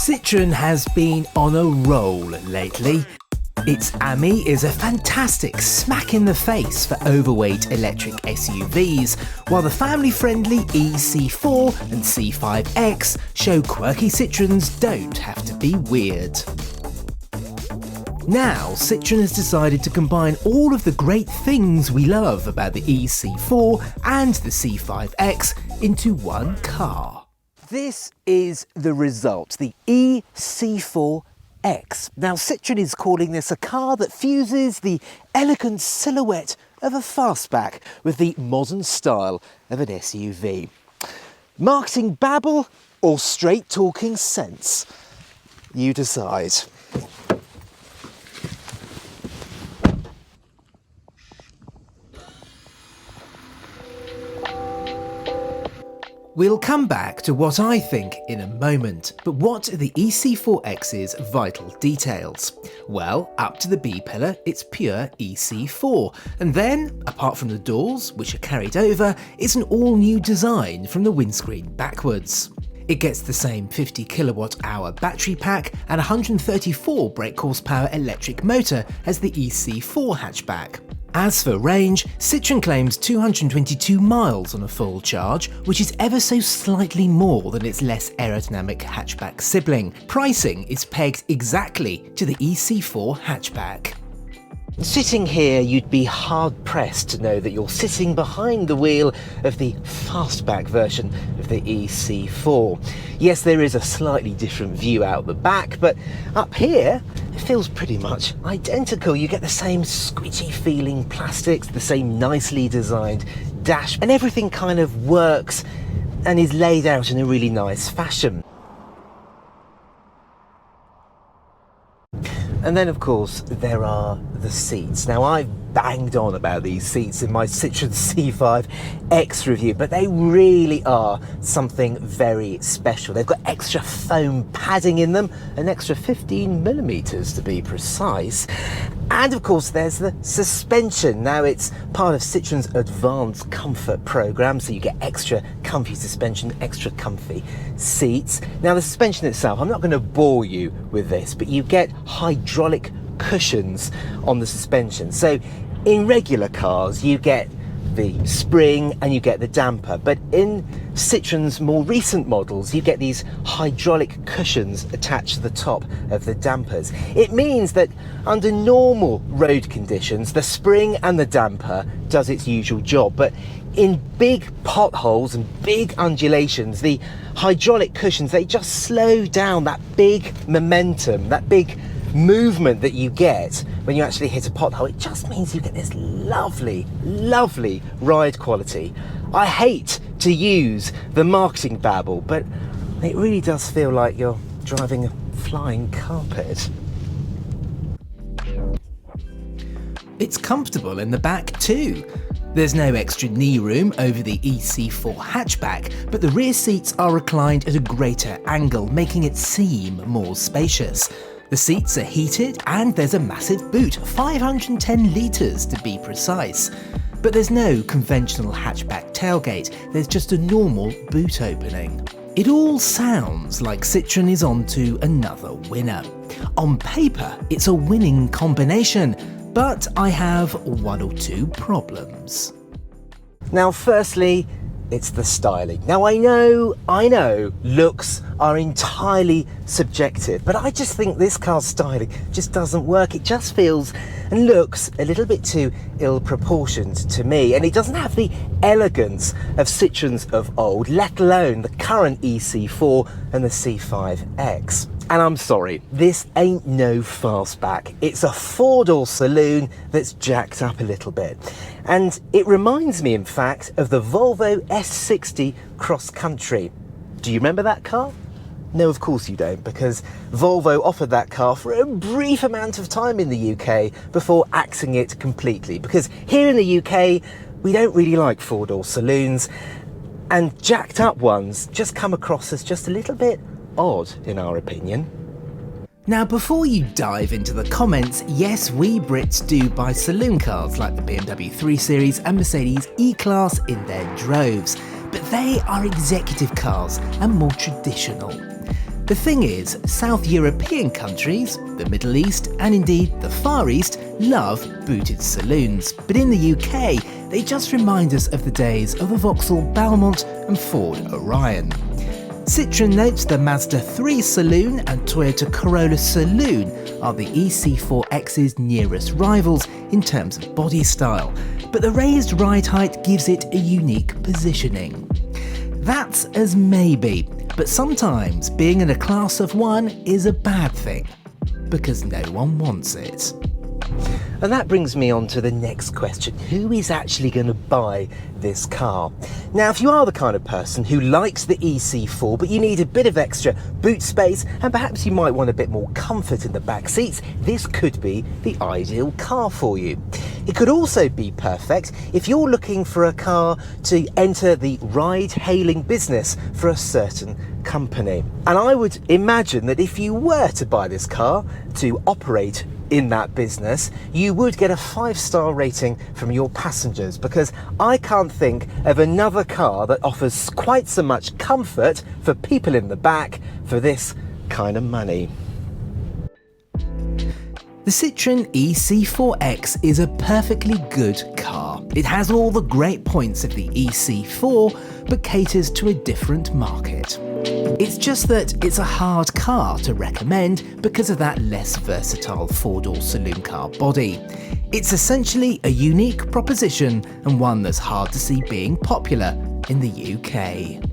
Citroen has been on a roll lately. Its Ami is a fantastic smack in the face for overweight electric SUVs, while the family-friendly e-C4 and C5X show quirky Citroens don't have to be weird. Now, Citroen has decided to combine all of the great things we love about the e-C4 and the C5X into one car. This is the result, the e-C4X. Now, Citroen is calling this a car that fuses the elegant silhouette of a fastback with the modern style of an SUV. Marketing babble or straight talking sense? You decide. We'll come back to what I think in a moment, but what are the e-C4X's vital details? Well, up to the B-pillar, it's pure e-C4, and then, apart from the doors, which are carried over, it's an all-new design from the windscreen backwards. It gets the same 50 kilowatt-hour battery pack and 134 brake horsepower electric motor as the e-C4 hatchback. As for range, Citroen claims 222 miles on a full charge, which is ever so slightly more than its less aerodynamic hatchback sibling. Pricing is pegged exactly to the e-C4 hatchback. Sitting here, you'd be hard-pressed to know that you're sitting behind the wheel of the fastback version of the e-C4. Yes, there is a slightly different view out the back, but up here, it feels pretty much identical. You get the same squidgy feeling plastics, the same nicely designed dash, and everything kind of works and is laid out in a really nice fashion. And then, of course, there are the seats. Now, I've banged on about these seats in my Citroen C5X review, but they really are something very special. They've got extra foam padding in them, an extra 15mm to be precise. And of course, there's the suspension. Now, it's part of Citroen's advanced comfort program, so you get extra comfy suspension, extra comfy seats. Now, the suspension itself, I'm not going to bore you with this, but you get hydraulic cushions on the suspension. So in regular cars, you get the spring and you get the damper, but in Citroen's more recent models, you get these hydraulic cushions attached to the top of the dampers. It means that under normal road conditions, the spring and the damper does its usual job, but in big potholes and big undulations, the hydraulic cushions, they just slow down that big momentum, that big movement that you get when you actually hit a pothole. It just means you get this lovely, lovely ride quality. I hate to use the marketing babble, but it really does feel like you're driving a flying carpet. It's comfortable in the back too. There's no extra knee room over the e-C4 hatchback, but the rear seats are reclined at a greater angle, making it seem more spacious. The seats are heated and there's a massive boot, 510 litres to be precise. But there's no conventional hatchback tailgate, there's just a normal boot opening. It all sounds like Citroen is onto another winner. On paper, it's a winning combination, but I have one or two problems. Now, firstly, it's the styling. Now, I know, looks are entirely subjective, but I just think this car's styling just doesn't work. It just feels and looks a little bit too ill-proportioned to me, and it doesn't have the elegance of Citroens of old, let alone the current e-C4 and the C5X. And I'm sorry, this ain't no fastback. It's a four-door saloon that's jacked up a little bit. And it reminds me, in fact, of the Volvo S60 Cross Country. Do you remember that car? No, of course you don't, because Volvo offered that car for a brief amount of time in the UK before axing it completely. Because here in the UK, we don't really like four-door saloons, and jacked up ones just come across as just a little bit odd, in our opinion. Now, before you dive into the comments, yes, we Brits do buy saloon cars like the BMW 3 Series and Mercedes E-Class in their droves, but they are executive cars and more traditional. The thing is, South European countries, the Middle East and indeed the Far East love booted saloons, but in the UK they just remind us of the days of the Vauxhall Belmont and Ford Orion. Citroen notes the Mazda 3 Saloon and Toyota Corolla Saloon are the e-C4X's nearest rivals in terms of body style, but the raised ride height gives it a unique positioning. That's as maybe, but sometimes being in a class of one is a bad thing, because no one wants it. And that brings me on to the next question. Who is actually going to buy this car? Now, if you are the kind of person who likes the e-C4, but you need a bit of extra boot space, and perhaps you might want a bit more comfort in the back seats, this could be the ideal car for you. It could also be perfect if you're looking for a car to enter the ride-hailing business for a certain company. And I would imagine that if you were to buy this car to operate in that business, you would get a 5-star rating from your passengers, because I can't think of another car that offers quite so much comfort for people in the back for this kind of money. The Citroen e-C4X is a perfectly good car. It has all the great points of the e-C4, but caters to a different market. It's just that it's a hard car to recommend because of that less versatile 4-door saloon car body. It's essentially a unique proposition and one that's hard to see being popular in the UK.